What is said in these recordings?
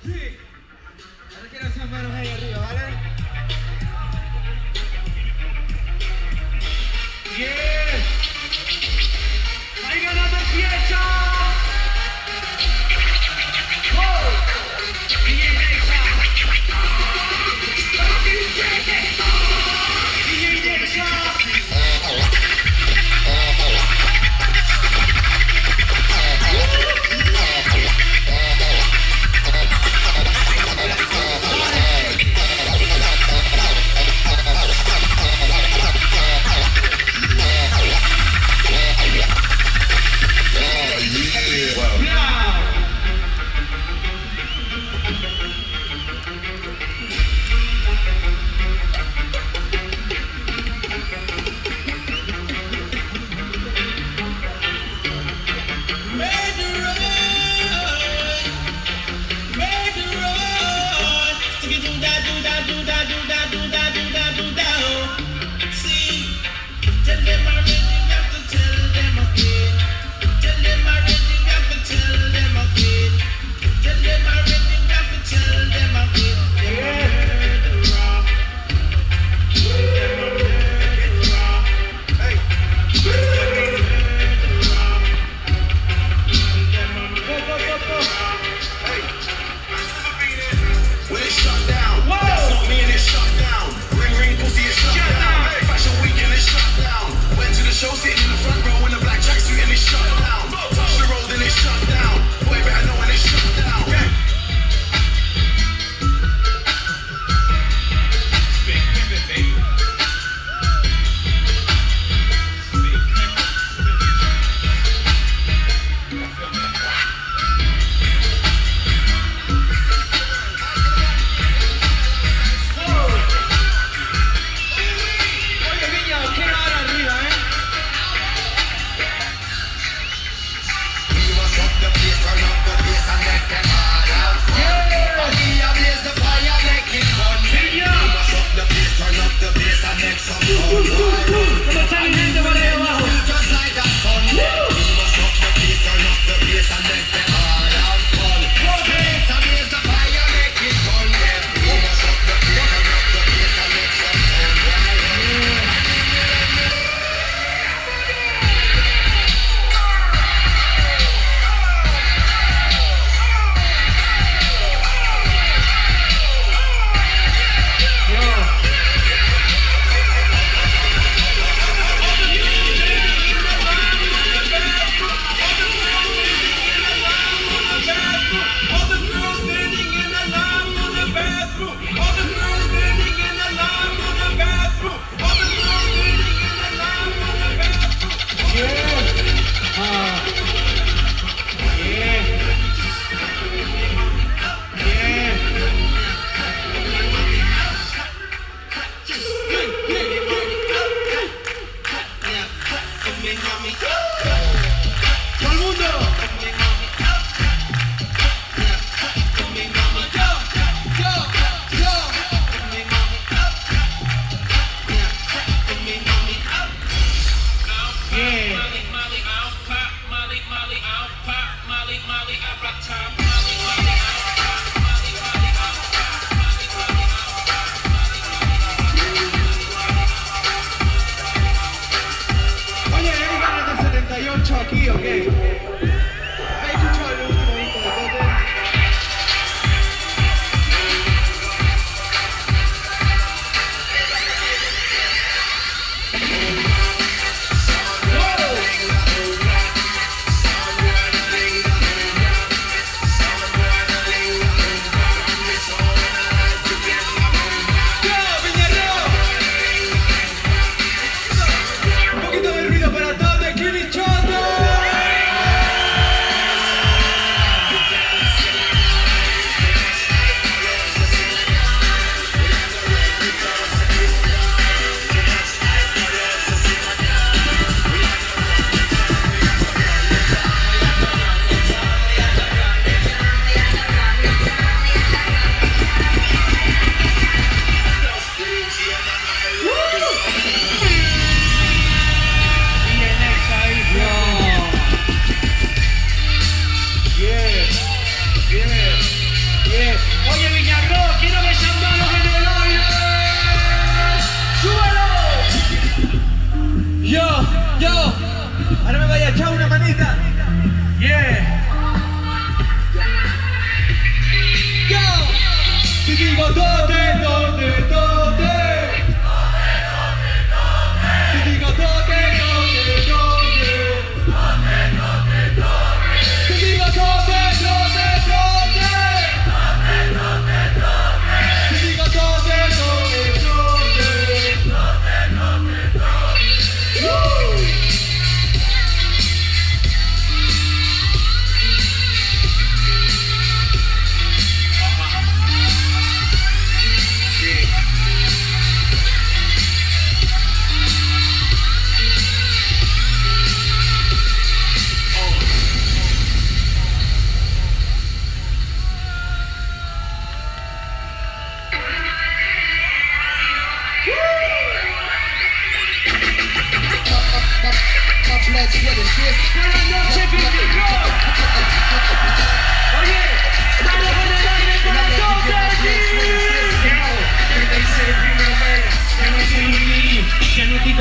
Sí. Ahora quiero esas manos ahí arriba, ¿vale? Bien. ¡Ahí ganando fiesta! ¡Oh! DJ Nexa. DJ Nexa.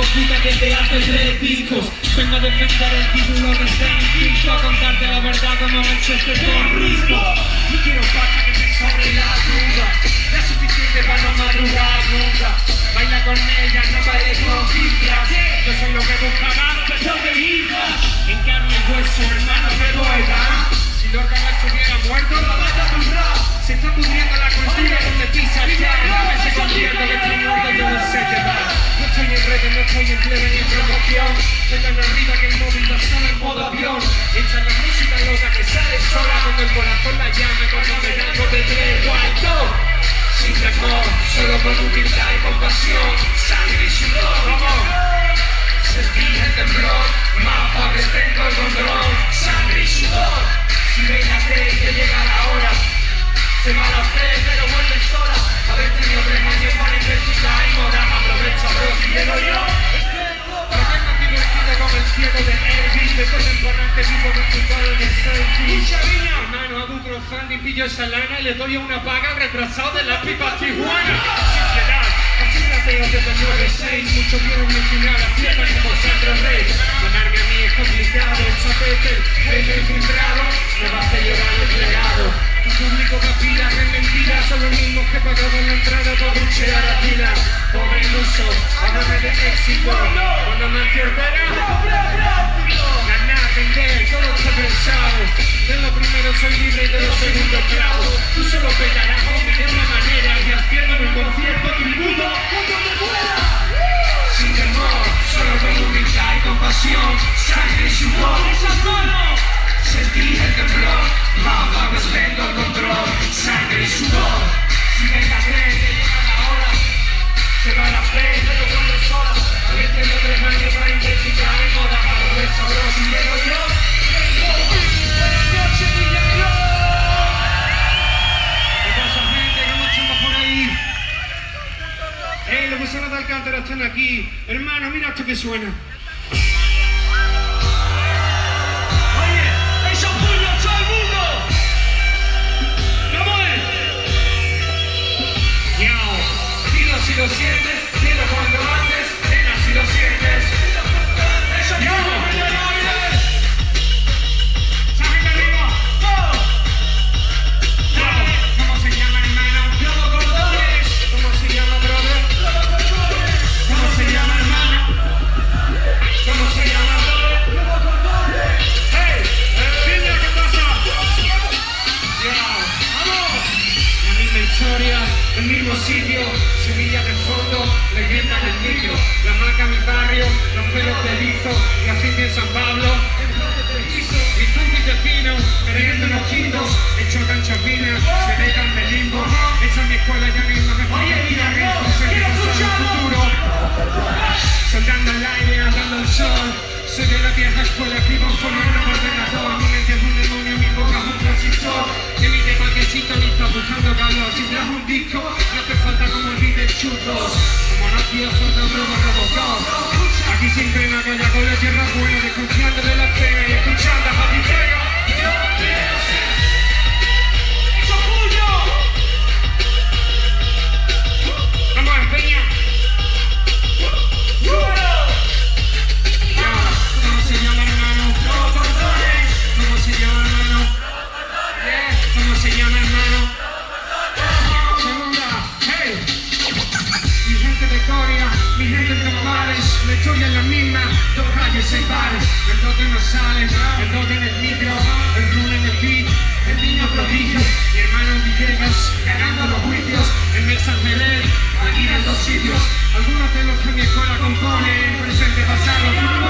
puta desde hace 3 discos. Vengo a defender el título de este instinto, a contarte la verdad como Manchester con Risco. No quiero pasta que me sobre la duda, no es suficiente para no madrugar nunca. Baila con ella, no baile con cifras. Yo soy lo que buscaba, que soy de isla. En carne y hueso, hermano, de poeta. Si Lorca Macho hubiera muerto, la mata con rap. Se está pudriendo la cultura donde pisa ya. Dame ese concierto que estoy muerto, yo no sé qué va. No estoy en redes, no estoy en plebe ni en promoción. Soy tan arriba que el móvil va solo en modo avión. Echa la música loca que sale sola cuando el corazón la llama, cuando me da algo de tres cuarto. Sin temor, solo con humildad y compasión. Sangre y sudor, vamos. Sentí el temblor, mapa que tengo el control. Sangre y sudor. Si ven la fe, que llega la hora. Se va la fe, pero vuelve sola. Haber tenido 3 años para investigar y morar. Aprovecha, bro, si llego yo. Pero que más divertido como el cielo de Elvis. De contemporáneo vivo replicado en el selfie. Mucha viña, hermano, hago un crowdfunding, pillo esa lana y le doy una paga al retrasado de las pipas Tijuana. Sin piedad, así trateo desde el 9-6. Muchos vieron mi final, la fiesta como Sandro Rey. Ganarme a mí es complicado, el chapete, el infiltrado. Me va a hacer llorar el plegado. Tu público papila, en mentiras, son los mismos que pagaban la entrada para buchear a pila. Pobre iluso, háblame de éxito. Cuando me enciertera, ganar, vender, todo está pensado. De lo primero soy libre y de lo segundo esclavo. Tú solo pegarás, hombre, de una manera y haciéndome un concierto tributo cuando me muera. Sin temor, solo con humildad y compasión. Sangre y sudor, esas manos. Sentí el temblor, mapa pues tengo el control. Sangre y sudor, si ven la fe, que llega la hora. Se va la fe, pero vuelve sola. Haber tenido 3 años para intensificar y moda. Aprovecha, bro, si llego yo. Buenas noches, dinero. ¿Qué pasa, gente? ¿Cómo estamos por ahí? Los gusanos de Alcántara están aquí. Hermano, mira esto que suena. Si lo sientes, dilo cuando antes, nena, si lo sientes. ¡Yo! ¡Sáquete arriba! ¿Cómo se llama, hermano? ¿Cómo se llama, brother? ¿Cómo se llama, hermano? ¿Cómo se llama, brother? ¡Hey! ¡Niña, qué pasa! ¡Vamos! La misma historia, el mismo sitio. Semilla de fondo, leyenda del niño. La marca mi barrio, los pelos de lizo. La ciencia en San Pablo, y punto y destino. Meriendo unos quintos, hecho canchas finas. Se dejan de limbo. Esa es mi escuela, ya mismo me voy a ir a riesgo. Sé que pasa el futuro. Soltando el aire, hablando el sol. Soy de la vieja escuela, escribo en forma de ordenador. Mi mente es un demonio, mi boca es un transistor. Que mi tema que sintoniza buscando calor. Si trajo un disco, no te falta como el beat de churros. Como no quiero soltar un Robocop. Aquí siempre en la calle con la tierra buena, escuchando de la pena y escuchando a Papi Pega. ¡Eso puño! ¡Vamos, Peña! ¿Cómo se llama, hermano? ¿Cómo se llama, hermano? ¿Cómo se llama, hermano? Segunda, hey. Mi gente de Corea, mi gente de los bares, la historia es la misma, 2 calles, 6 bares. El dote no sale, el dote en el micro, el run en el beat, el niño prodigio. Mi hermano Villegas, ganando los juicios, en Mesas Melén, aquí en 2 sitios. Algunos de los que mi escuela compone, presente, pasado, futuro.